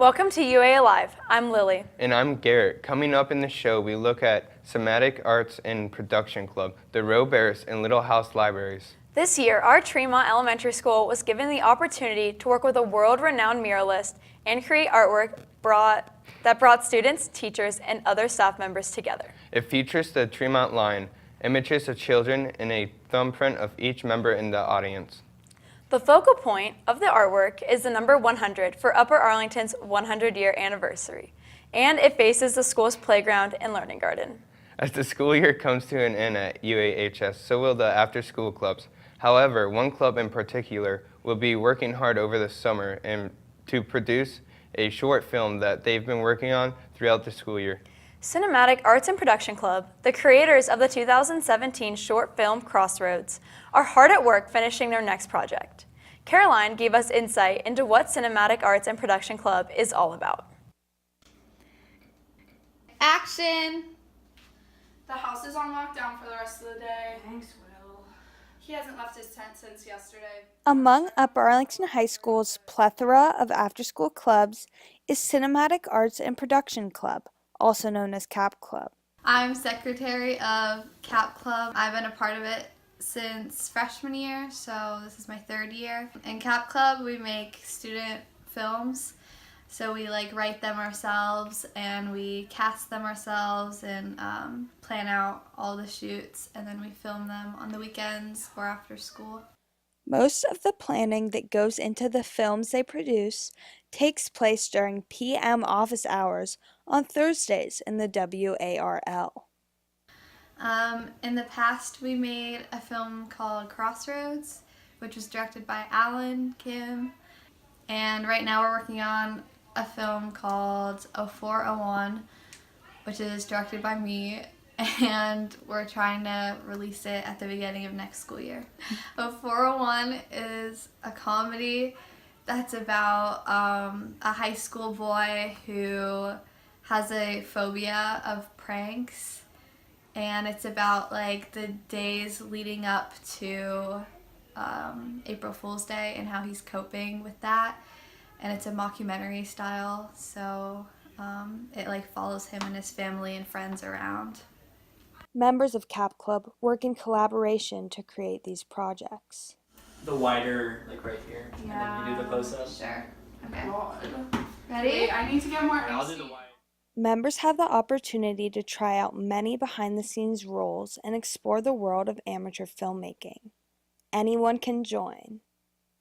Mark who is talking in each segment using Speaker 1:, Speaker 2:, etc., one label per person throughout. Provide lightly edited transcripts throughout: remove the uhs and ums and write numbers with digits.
Speaker 1: Welcome to UA Alive. I'm Lily.
Speaker 2: And I'm Garrett. Coming up in the show, we look at Cinematic Arts and Production Club, the Roe Bears, and Little House Libraries.
Speaker 1: This year, our Tremont Elementary School was given the opportunity to work with a world-renowned muralist and create artwork that brought students, teachers, and other staff members together.
Speaker 2: It features the Tremont line, images of children, and a thumbprint of each member in the audience.
Speaker 1: The focal point of the artwork is the number 100 for Upper Arlington's 100-year anniversary, and it faces the school's playground and learning garden.
Speaker 2: As the school year comes to an end at UAHS, so will the after-school clubs. However, one club in particular will be working hard over the summer and to produce a short film that they've been working on throughout the school year.
Speaker 1: Cinematic Arts and Production Club, the creators of the 2017 short film Crossroads, are hard at work finishing their next project. Caroline gave us insight into what Cinematic Arts and Production Club is all about.
Speaker 3: Action!
Speaker 4: The house is on lockdown for the rest of the day.
Speaker 5: Thanks, Will.
Speaker 4: He hasn't left his tent since yesterday.
Speaker 3: Among Upper Arlington High School's plethora of after-school clubs is Cinematic Arts and Production Club, also known as CAP Club.
Speaker 6: I'm secretary of CAP Club. I've been a part of it since freshman year, so this is my third year. In CAP Club, we make student films. So we write them ourselves and we cast them ourselves and plan out all the shoots, and then we film them on the weekends or after school.
Speaker 3: Most of the planning that goes into the films they produce takes place during PM office hours on Thursdays in the WARL.
Speaker 6: In the past, we made a film called Crossroads, which was directed by Alan Kim. And right now we're working on a film called 0401, which is directed by me, and we're trying to release it at the beginning of next school year. 0401 is a comedy that's about a high school boy who has a phobia of pranks, and it's about the days leading up to April Fool's Day and how he's coping with that. And it's a mockumentary style, so it follows him and his family and friends around.
Speaker 3: Members of CAP Club work in collaboration to create these projects.
Speaker 5: The wider, right here,
Speaker 4: Yeah.
Speaker 5: and then you do the close-up.
Speaker 6: Sure. Okay.
Speaker 4: God.
Speaker 6: Ready?
Speaker 4: Wait, I need to get more
Speaker 5: I'll
Speaker 4: icy.
Speaker 5: do the wide.
Speaker 3: Members have the opportunity to try out many behind-the-scenes roles and explore the world of amateur filmmaking. Anyone can join.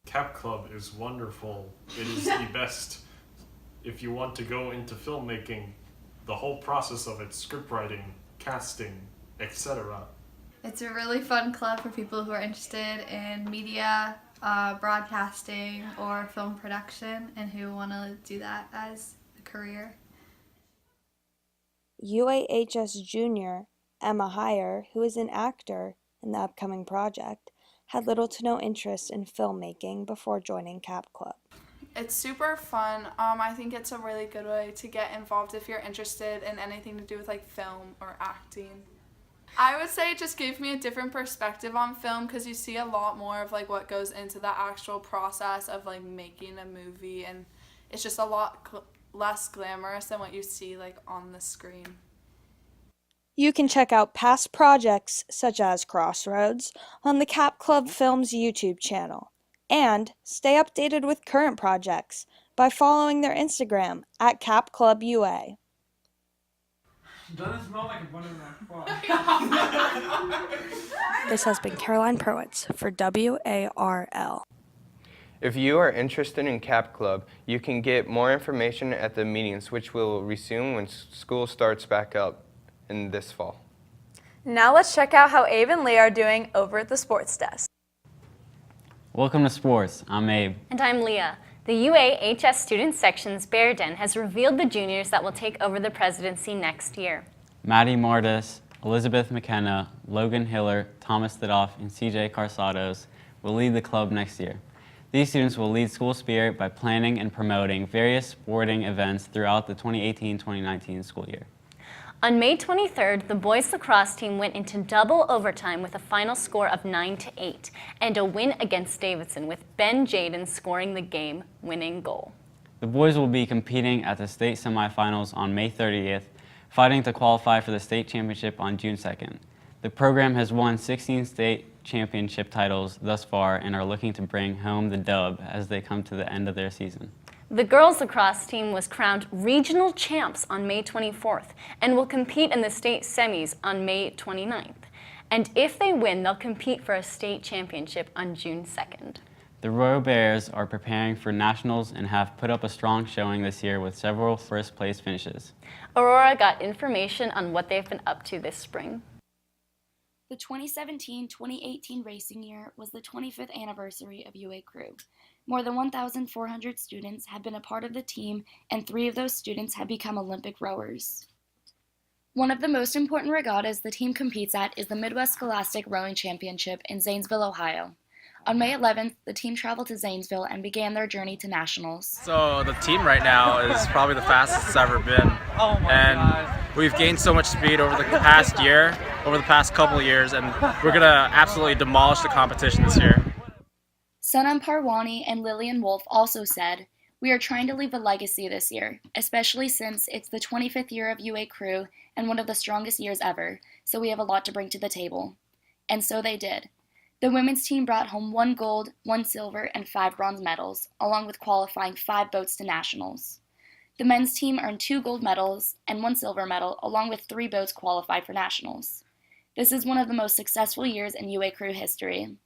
Speaker 7: CAP Club is wonderful. It is the best if you want to go into filmmaking, the whole process of it, script writing, casting, etc.
Speaker 6: It's a really fun club for people who are interested in media, broadcasting, or film production, and who want to do that as a career.
Speaker 3: UAHS junior Emma Heyer, who is an actor in the upcoming project, had little to no interest in filmmaking before joining CAP Club.
Speaker 4: It's super fun. I think it's a really good way to get involved if you're interested in anything to do with film or acting. I would say it just gave me a different perspective on film because you see a lot more of what goes into the actual process of making a movie, and it's just a lot less glamorous than what you see on the screen.
Speaker 3: You can check out past projects such as Crossroads on the CAP Club Films YouTube channel, and stay updated with current projects by following their Instagram at CAP Club UA.
Speaker 5: Doesn't smell like a butter knife.
Speaker 3: This has been Caroline Perwitz for WARL.
Speaker 2: If you are interested in CAP Club, you can get more information at the meetings, which will resume when school starts back up in this fall.
Speaker 1: Now let's check out how Abe and Leah are doing over at the sports desk.
Speaker 8: Welcome to sports. I'm Abe.
Speaker 9: And I'm Leah. The UAHS Student Section's Bear Den has revealed the juniors that will take over the presidency next year.
Speaker 8: Maddie Martis, Elizabeth McKenna, Logan Hiller, Thomas Thidoff, and CJ Carsados will lead the club next year. These students will lead school spirit by planning and promoting various sporting events throughout the 2018-2019 school year.
Speaker 9: On May 23rd, the boys lacrosse team went into double overtime with a final score of 9-8 and a win against Davidson with Ben Jaden scoring the game-winning goal.
Speaker 8: The boys will be competing at the state semifinals on May 30th, fighting to qualify for the state championship on June 2nd. The program has won 16 state championship titles thus far and are looking to bring home the dub as they come to the end of their season.
Speaker 9: The girls lacrosse team was crowned regional champs on May 24th and will compete in the state semis on May 29th. And if they win, they'll compete for a state championship on June 2nd.
Speaker 8: The Royal Bears are preparing for nationals and have put up a strong showing this year with several first-place finishes.
Speaker 9: Aurora got information on what they've been up to this spring.
Speaker 10: The 2017-2018 racing year was the 25th anniversary of UA Crew. More than 1,400 students have been a part of the team, and 3 of those students have become Olympic rowers. One of the most important regattas the team competes at is the Midwest Scholastic Rowing Championship in Zanesville, Ohio. On May 11th, the team traveled to Zanesville and began their journey to nationals.
Speaker 11: So the team right now is probably the fastest it's ever been. And we've gained so much speed over the past year, over the past couple of years, and we're going to absolutely demolish the competition this year.
Speaker 10: Sanam Parwani and Lillian Wolf also said, "We are trying to leave a legacy this year, especially since it's the 25th year of UA Crew and one of the strongest years ever, so we have a lot to bring to the table." And so they did. The women's team brought home 1 gold, 1 silver, and 5 bronze medals, along with qualifying 5 boats to nationals. The men's team earned 2 gold medals and 1 silver medal, along with 3 boats qualified for nationals. This is one of the most successful years in UA Crew history.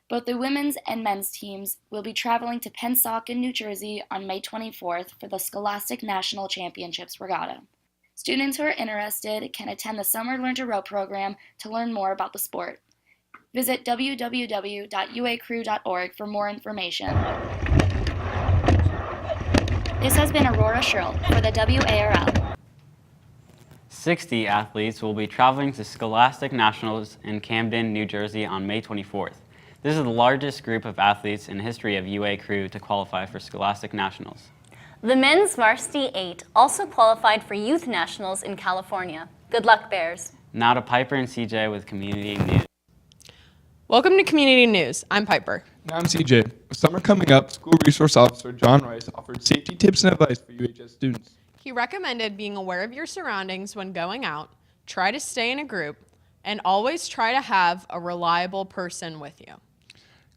Speaker 10: Both the women's and men's teams will be traveling to Pennsauken, New Jersey on May 24th for the Scholastic National Championships Regatta. Students who are interested can attend the Summer Learn to Row program to learn more about the sport. Visit www.uacrew.org for more information. This has been Aurora Shrill for the WARL.
Speaker 8: 60 athletes will be traveling to Scholastic Nationals in Camden, New Jersey on May 24th. This is the largest group of athletes in the history of UA Crew to qualify for Scholastic Nationals.
Speaker 9: The men's varsity 8 also qualified for youth nationals in California. Good luck, Bears.
Speaker 8: Now to Piper and CJ with Community News.
Speaker 12: Welcome to Community News. I'm Piper.
Speaker 13: And I'm CJ. With summer coming up, School Resource Officer John Rice offered safety tips and advice for UHS students.
Speaker 12: He recommended being aware of your surroundings when going out, try to stay in a group, and always try to have a reliable person with you.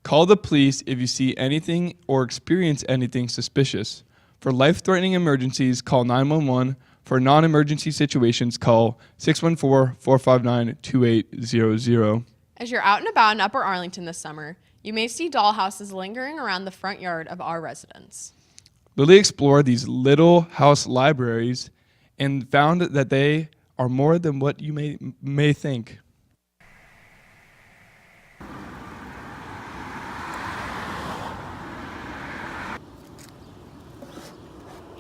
Speaker 13: Call the police if you see anything or experience anything suspicious. For life-threatening emergencies, call 911. For non-emergency situations, call 614-459-2800.
Speaker 12: As you're out and about in Upper Arlington this summer, you may see dollhouses lingering around the front yard of our residence.
Speaker 13: Lily explored these little house libraries and found that they are more than what you may think.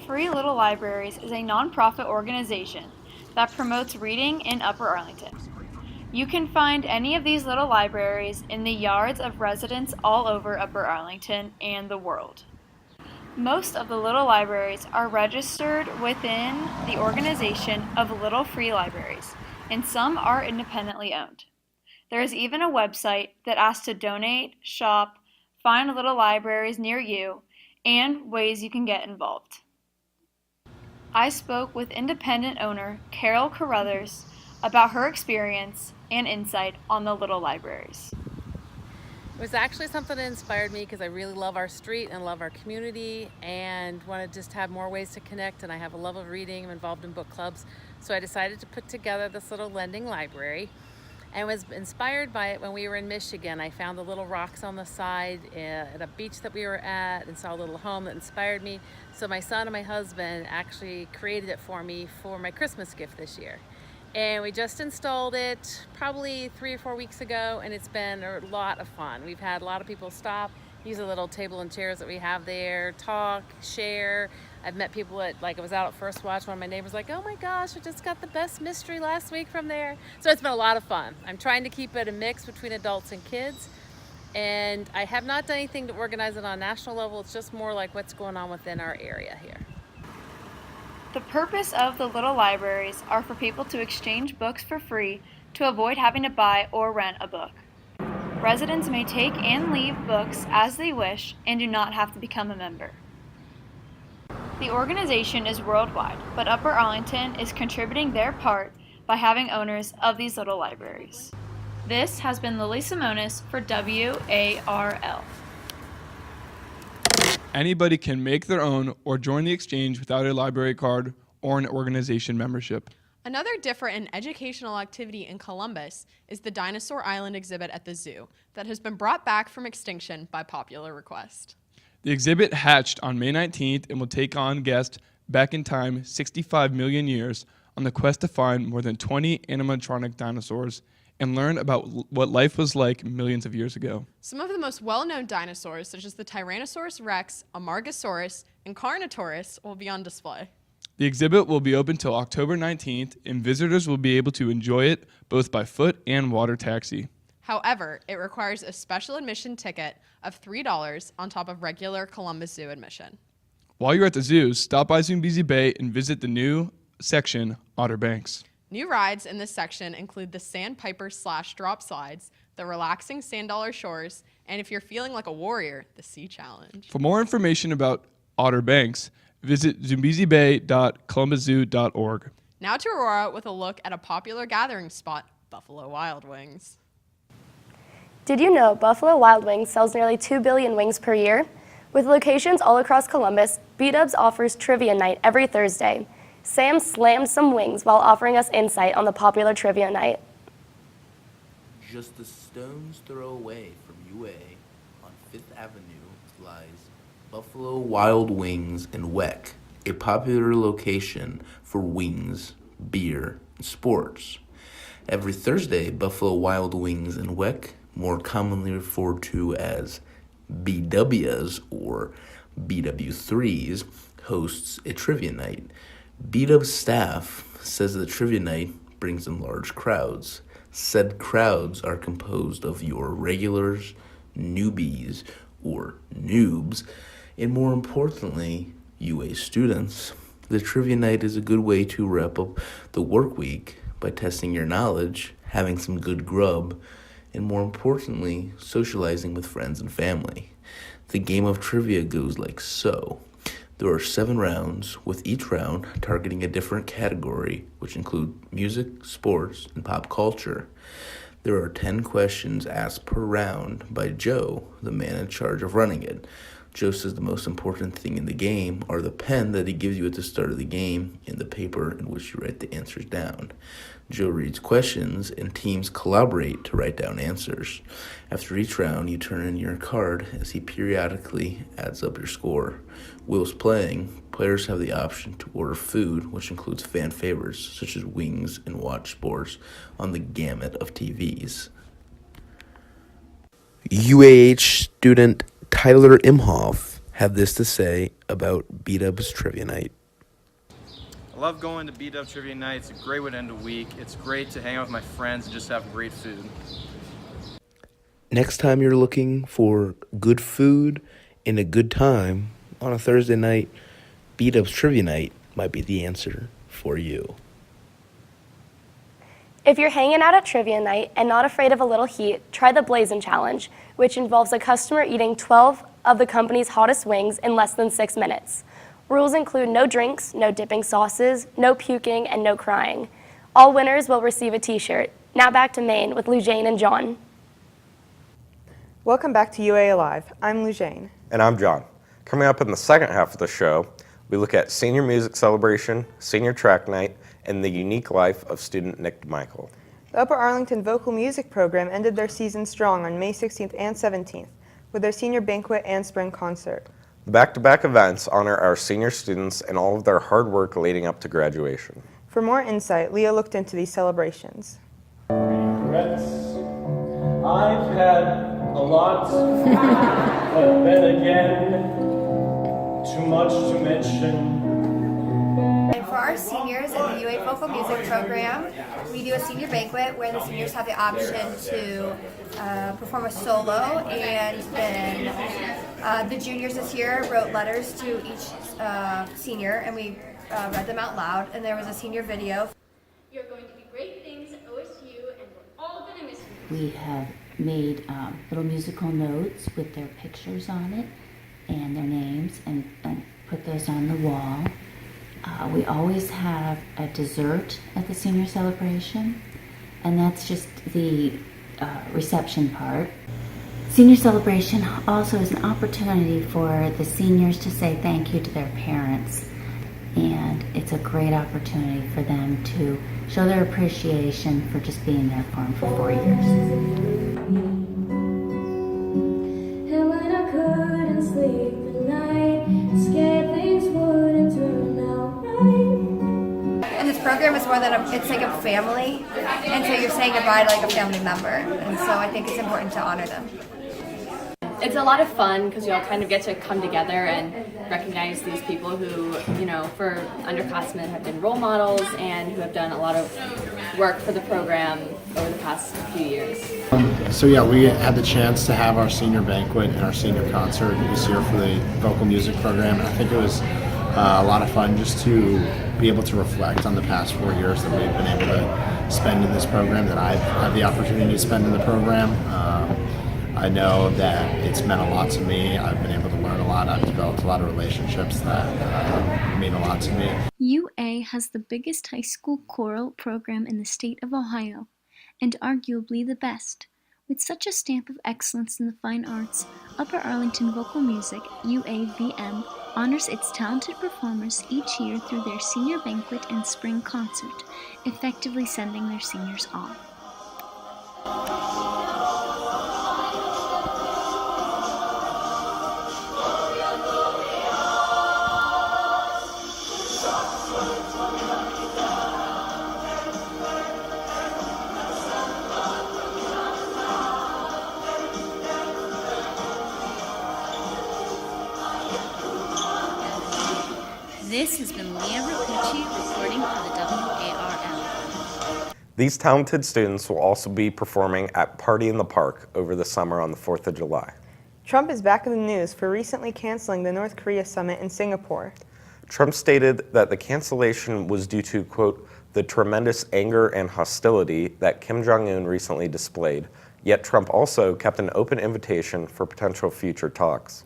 Speaker 1: Free Little Libraries is a nonprofit organization that promotes reading in Upper Arlington. You can find any of these little libraries in the yards of residents all over Upper Arlington and the world. Most of the little libraries are registered within the organization of Little Free Libraries, and some are independently owned. There is even a website that asks to donate, shop, find little libraries near you, and ways you can get involved. I spoke with independent owner Carol Carruthers about her experience and insight on the little libraries.
Speaker 14: It was actually something that inspired me because I really love our street and love our community and want to just have more ways to connect, and I have a love of reading. I'm involved in book clubs, so I decided to put together this little lending library and was inspired by it when we were in Michigan. I found the little rocks on the side at a beach that we were at and saw a little home that inspired me. So my son and my husband actually created it for me for my Christmas gift this year. And we just installed it probably 3 or 4 weeks ago, and it's been a lot of fun. We've had a lot of people stop, use the little table and chairs that we have there, talk, share. I've met people at, like, I was out at First Watch, one of my neighbors like, oh my gosh, I just got the best mystery last week from there. So it's been a lot of fun. I'm trying to keep it a mix between adults and kids. And I have not done anything to organize it on a national level. It's just more like what's going on within our area here.
Speaker 1: The purpose of the little libraries are for people to exchange books for free to avoid having to buy or rent a book. Residents may take and leave books as they wish and do not have to become a member.
Speaker 15: The organization is worldwide, but Upper Arlington is contributing their part by having owners of these little libraries. This has been Lily Simonis for WARL.
Speaker 13: Anybody can make their own or join the exchange without a library card or an organization membership.
Speaker 12: Another different and educational activity in Columbus is the Dinosaur Island exhibit at the zoo that has been brought back from extinction by popular request.
Speaker 13: The exhibit hatched on May 19th and will take on guests back in time 65 million years on the quest to find more than 20 animatronic dinosaurs and learn about what life was like millions of years ago.
Speaker 12: Some of the most well-known dinosaurs, such as the Tyrannosaurus rex, Amargasaurus, and Carnotaurus, will be on display.
Speaker 13: The exhibit will be open till October 19th, and visitors will be able to enjoy it both by foot and water taxi.
Speaker 12: However, it requires a special admission ticket of $3 on top of regular Columbus Zoo admission.
Speaker 13: While you're at the zoo, stop by Zoombezi Bay and visit the new section, Otter Banks.
Speaker 12: New rides in this section include the Sandpiper/drop slides, the relaxing Sand Dollar Shores, and if you're feeling like a warrior, the Sea Challenge.
Speaker 13: For more information about Otter Banks, visit zoombezibay.columbuszoo.org.
Speaker 12: Now to Aurora with a look at a popular gathering spot, Buffalo Wild Wings.
Speaker 16: Did you know Buffalo Wild Wings sells nearly 2 billion wings per year? With locations all across Columbus, B-Dubs offers trivia night every Thursday. Sam slammed some wings while offering us insight on the popular trivia night.
Speaker 17: Just a stone's throw away from UA on 5th Avenue lies Buffalo Wild Wings in Weck, a popular location for wings, beer, and sports. Every Thursday, Buffalo Wild Wings in Weck, more commonly referred to as BW's or BW3s, hosts a trivia night. BW's staff says the trivia night brings in large crowds. Said crowds are composed of your regulars, newbies, or noobs, and more importantly, UA students. The trivia night is a good way to wrap up the work week by testing your knowledge, having some good grub, and more importantly, socializing with friends and family. The game of trivia goes like so. There are 7 rounds, with each round targeting a different category, which include music, sports, and pop culture. There are 10 questions asked per round by Joe, the man in charge of running it. Joe says the most important thing in the game are the pen that he gives you at the start of the game and the paper in which you write the answers down. Joe reads questions and teams collaborate to write down answers. After each round, you turn in your card as he periodically adds up your score. Whilst playing, players have the option to order food, which includes fan favorites such as wings, and watch sports on the gamut of TVs. UAH student Tyler Imhoff had this to say about B-Dub's Trivia Night.
Speaker 18: I love going to B-Dub Trivia Night. It's a great way to end a week. It's great to hang out with my friends and just have great food.
Speaker 17: Next time you're looking for good food and a good time on a Thursday night, B-Dub's Trivia Night might be the answer for you.
Speaker 16: If you're hanging out at trivia night and not afraid of a little heat, try the Blazin' Challenge, which involves a customer eating 12 of the company's hottest wings in less than 6 minutes. Rules include no drinks, no dipping sauces, no puking, and no crying. All winners will receive a t-shirt. Now back to Maine with Lujane and John.
Speaker 19: Welcome back to UA Alive. I'm Lujane.
Speaker 20: And I'm John. Coming up in the second half of the show, we look at senior music celebration, senior track night, and the unique life of student Nick Michael.
Speaker 19: The Upper Arlington Vocal Music Program ended their season strong on May 16th and 17th with their senior banquet and spring concert.
Speaker 20: The back-to-back events honor our senior students and all of their hard work leading up to graduation.
Speaker 19: For more insight, Leah looked into these celebrations.
Speaker 5: Regrets. I've had a lot, but then again, too much to mention.
Speaker 21: And for our seniors in the UA Vocal Music Program, we do a senior banquet where the seniors have the option to perform a solo, and then the juniors this year wrote letters to each senior, and we read them out loud, and there was a senior video.
Speaker 22: You're going to do great things at OSU, and we're all going to miss you.
Speaker 23: We have made little musical notes with their pictures on it and their names, and put those
Speaker 6: is on the wall. We always have a dessert at the senior celebration, and that's just the reception part. Senior celebration also is an opportunity for the seniors to say thank you to their parents, and it's a great opportunity for them to show their appreciation for just being there for them for 4 years.
Speaker 7: And when I couldn't sleep at night, scared things wouldn't turn out right.
Speaker 21: And this program is more than it's like a family, and so you're saying goodbye to like a family member, and so I think it's important to honor them.
Speaker 23: It's a lot of fun because you all kind of get to come together and recognize these people who, you know, for underclassmen have been role models and who have done a lot of work for the program over the past few years.
Speaker 24: So yeah, we had the chance to have our senior banquet and our senior concert this year for the vocal music program, and I think it was a lot of fun just to be able to reflect on the past 4 years that we've been able to spend in this program, that I've had the opportunity to spend in the program. I know that it's meant a lot to me. I've been able to learn a lot. I've developed a lot of relationships that mean a lot to me.
Speaker 25: UA has the biggest high school choral program in the state of Ohio, and arguably the best. With such a stamp of excellence in the fine arts, Upper Arlington Vocal Music, UAVM, honors its talented performers each year through their senior banquet and spring concert, effectively sending their seniors off. This has been Leah Rapucci reporting for the WARL.
Speaker 20: These talented students will also be performing at Party in the Park over the summer on the 4th of July.
Speaker 19: Trump is back in the news for recently canceling the North Korea summit in Singapore.
Speaker 20: Trump stated that the cancellation was due to, quote, the tremendous anger and hostility that Kim Jong-un recently displayed, yet Trump also kept an open invitation for potential future talks.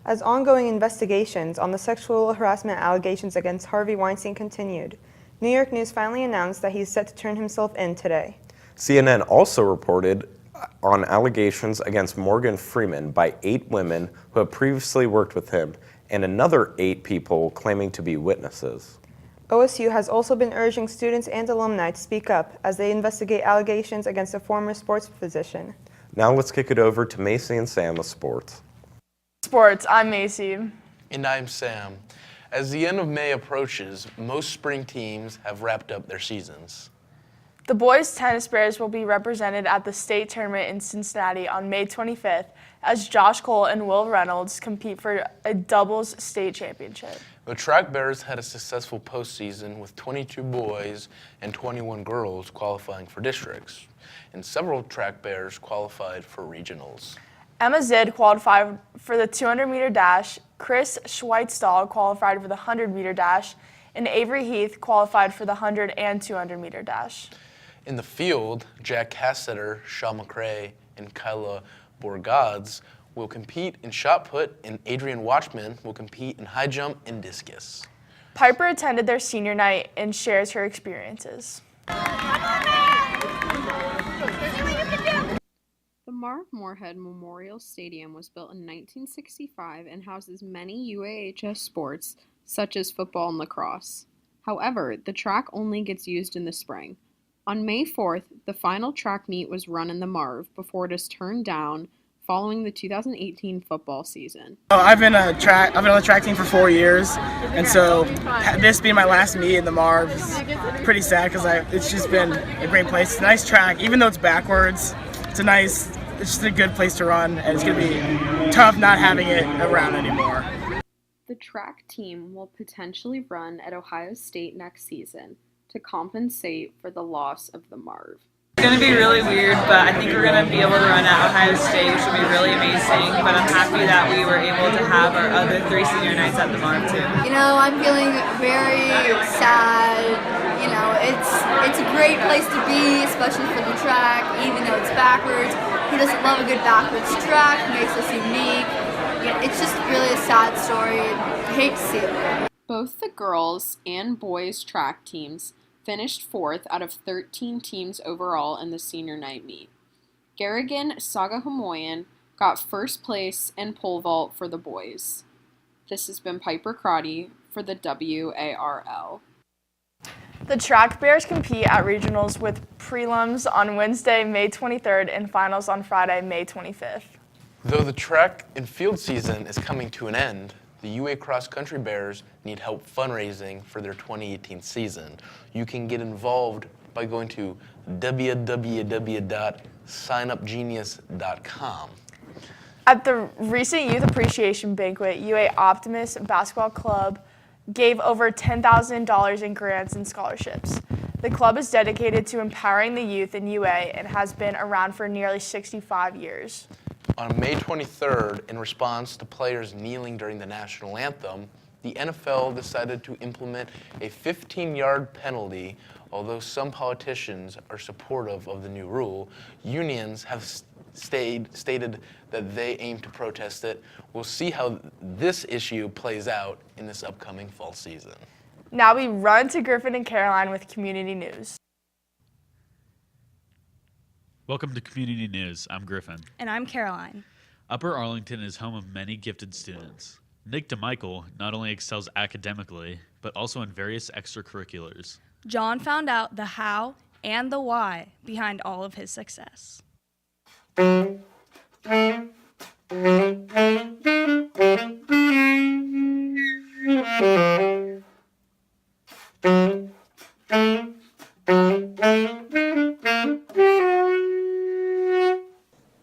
Speaker 19: As ongoing investigations on the sexual harassment allegations against Harvey Weinstein continued, New York News finally announced that he's set to turn himself in today.
Speaker 20: CNN also reported on allegations against Morgan Freeman by 8 women who have previously worked with him and another 8 people claiming to be witnesses.
Speaker 19: OSU has also been urging students and alumni to speak up as they investigate allegations against a former sports physician.
Speaker 20: Now let's kick it over to Macy and Sam with sports.
Speaker 26: Sports, I'm Macy.
Speaker 27: And I'm Sam. As the end of May approaches, most spring teams have wrapped up their seasons.
Speaker 26: The boys' tennis bears will be represented at the state tournament in Cincinnati on May 25th as Josh Cole and Will Reynolds compete for a doubles state championship.
Speaker 27: The track bears had a successful postseason with 22 boys and 21 girls qualifying for districts, and several track bears qualified for regionals.
Speaker 26: Emma Zid qualified for the 200-meter dash, Chris Schweitstall qualified for the 100-meter dash, and Avery Heath qualified for the 100 and 200-meter dash.
Speaker 27: In the field, Jack Cassetter, Shaw McRae, and Kyla Borgads will compete in shot put, and Adrian Watchman will compete in high jump and discus.
Speaker 26: Piper attended their senior night and shares her experiences.
Speaker 12: The Marv Moorhead Memorial Stadium was built in 1965 and houses many UAHS sports, such as football and lacrosse. However, the track only gets used in the spring. On May 4th, the final track meet was run in the Marv before it is turned down following the 2018 football season.
Speaker 28: I've been on the track team for 4 years, and so this being my last meet in the Marv is pretty sad because it's just been a great place. It's a nice track, even though it's backwards. It's just a good place to run, and it's going to be tough not having it around anymore.
Speaker 12: The track team will potentially run at Ohio State next season to compensate for the loss of the Marv.
Speaker 29: It's going to be really weird, but I think we're going to be able to run at Ohio State, which will be really amazing. But I'm happy that we were able to have our other 3 senior nights at the Marv too.
Speaker 21: You know, I'm feeling very sad. You know, it's a great place to be, especially for the track, even though it's backwards. Who doesn't love a good backwards track? It makes us unique. It's just really a sad story.
Speaker 1: hate to see it.
Speaker 12: Both the girls and boys track teams finished 4th out of 13 teams overall in the senior night meet. Garrigan Sagahamoyan got first place in pole vault for the boys. This has been Piper Crotty for the WARL.
Speaker 26: The track bears compete at regionals with prelims on Wednesday, May 23rd and finals on Friday, May 25th.
Speaker 27: Though the track and field season is coming to an end, the UA Cross Country Bears need help fundraising for their 2018 season. You can get involved by going to www.signupgenius.com.
Speaker 26: At the recent Youth Appreciation Banquet, UA Optimus Basketball Club gave over $10,000 in grants and scholarships. The club is dedicated to empowering the youth in UA and has been around for nearly 65 years.
Speaker 27: On May 23rd, in response to players kneeling during the national anthem, the NFL decided to implement a 15-yard penalty. Although some politicians are supportive of the new rule, unions have stated that they aim to protest it. We'll see how this issue plays out in this upcoming fall season.
Speaker 26: Now we run to Griffin and Caroline with community news.
Speaker 2: Welcome to Community News. I'm Griffin.
Speaker 3: And I'm Caroline.
Speaker 2: Upper Arlington is home of many gifted students. Nick DeMichael not only excels academically, but also in various extracurriculars.
Speaker 3: John found out the how and the why behind all of his success.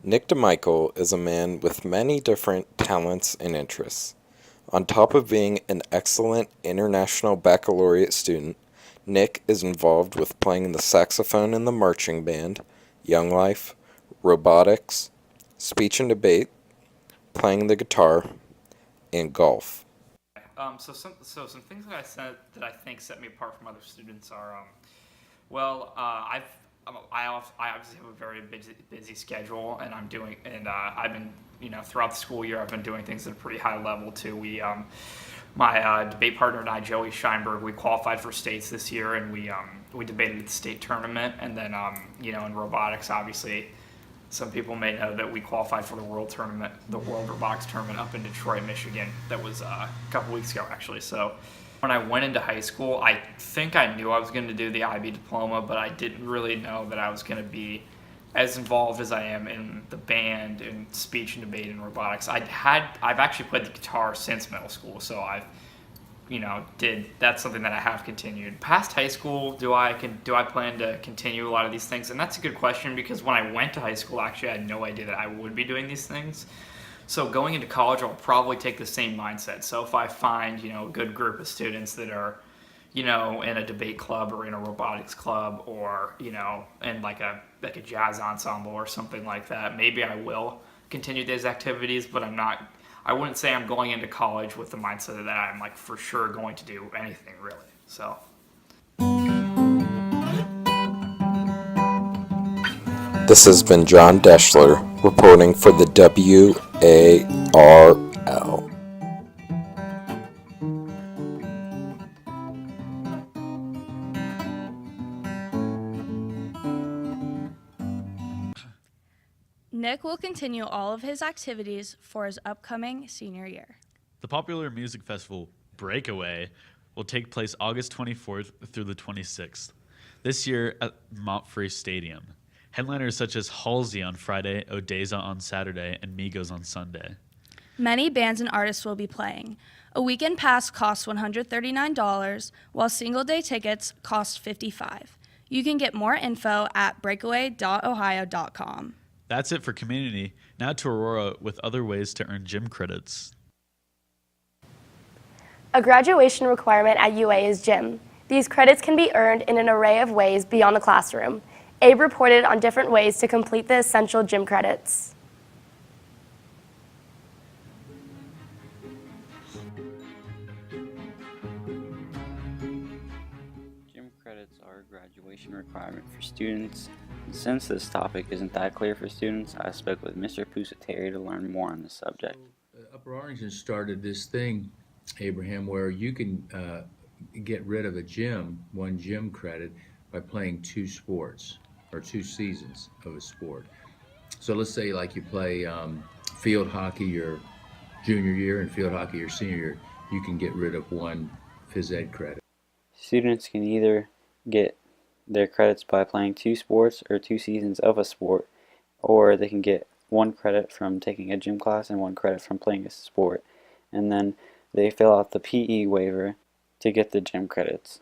Speaker 20: Nick DeMichael is a man with many different talents and interests. On top of being an excellent international baccalaureate student, Nick is involved with playing the saxophone in the marching band, Young Life, robotics, speech and debate, playing the guitar, and golf.
Speaker 4: So some things that I said that I think set me apart from other students are, I obviously have a very busy schedule, and I've been, throughout the school year, I've been doing things at a pretty high level too. My debate partner and I, Joey Scheinberg, we qualified for states this year, and we debated at the state tournament, and then in robotics, obviously, some people may know that we qualified for the World Robotics Tournament up in Detroit, Michigan. That was a couple weeks ago, actually. So when I went into high school, I think I knew I was going to do the IB diploma, but I didn't really know that I was going to be as involved as I am in the band and speech and debate and robotics. I've actually played the guitar since middle school, so that's something that I have continued. Past high school, do I plan to continue a lot of these things? And that's a good question, because when I went to high school, actually, I had no idea that I would be doing these things. So going into college, I'll probably take the same mindset. So if I find, a good group of students that are, in a debate club or in a robotics club or, in like a jazz ensemble or something like that, maybe I will continue these activities, but I wouldn't say I'm going into college with the mindset that I'm like for sure going to do anything really. So.
Speaker 20: This has been John Deschler reporting for the WARL.
Speaker 3: Nick will continue all of his activities for his upcoming senior year.
Speaker 2: The popular music festival Breakaway will take place August 24th through the 26th, this year at Montfrey Stadium. Headliners such as Halsey on Friday, Odessa on Saturday, and Migos on Sunday.
Speaker 3: Many bands and artists will be playing. A weekend pass costs $139, while single-day tickets cost $55. You can get more info at breakaway.ohio.com.
Speaker 2: That's it for community. Now to Aurora with other ways to earn gym credits.
Speaker 16: A graduation requirement at UA is gym. These credits can be earned in an array of ways beyond the classroom. Abe reported on different ways to complete the essential gym credits.
Speaker 8: Gym credits are a graduation requirement for students. Since this topic isn't that clear for students, I spoke with Mr. Pusateri to learn more on the subject.
Speaker 9: Upper Arlington started this thing
Speaker 1: Abraham, where you can get rid of one gym credit by playing 2 sports or 2 seasons of a sport. So let's say like you play field hockey your junior year and field hockey your senior year, you can get rid of 1 phys ed credit.
Speaker 8: Students can either get their credits by playing 2 sports or 2 seasons of a sport, or they can get 1 credit from taking a gym class and 1 credit from playing a sport, and then they fill out the PE waiver to get the gym credits.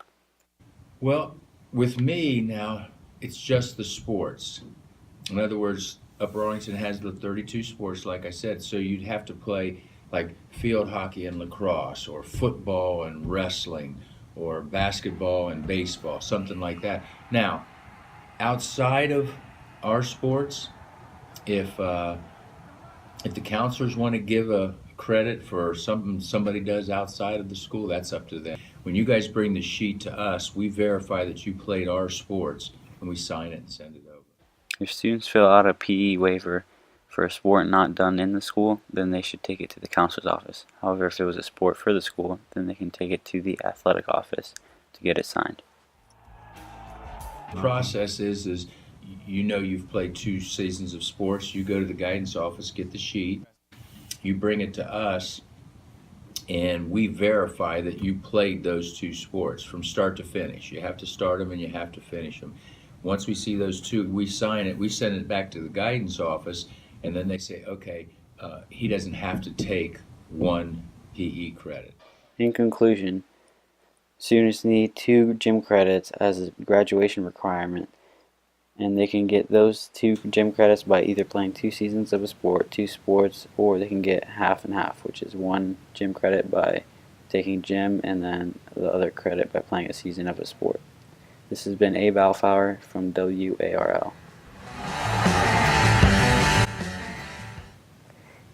Speaker 1: Well, with me now, it's just the sports. In other words, Upper Arlington has the 32 sports, like I said, so you'd have to play like field hockey and lacrosse, or football and wrestling, or basketball and baseball, something like that. Now, outside of our sports, if the counselors want to give a credit for something somebody does outside of the school, that's up to them. When you guys bring the sheet to us, we verify that you played our sports, and we sign it and send it over.
Speaker 8: If students fill out a PE waiver for a sport not done in the school, then they should take it to the counselor's office. However, if it was a sport for the school, then they can take it to the athletic office to get it signed.
Speaker 1: The process is you know you've played 2 seasons of sports, you go to the guidance office, get the sheet, you bring it to us, and we verify that you played those 2 sports from start to finish. You have to start them and you have to finish them. Once we see those 2, we sign it, we send it back to the guidance office, and then they say, okay, he doesn't have to take 1 PE credit.
Speaker 8: In conclusion, students need 2 gym credits as a graduation requirement, and they can get those 2 gym credits by either playing 2 seasons of a sport, 2 sports, or they can get half and half, which is 1 gym credit by taking gym and then the other credit by playing a season of a sport. This has been Abe Alfauer from WARL.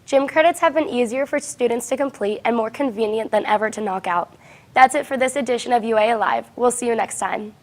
Speaker 16: Gym credits have been easier for students to complete and more convenient than ever to knock out. That's it for this edition of UA Alive. We'll see you next time.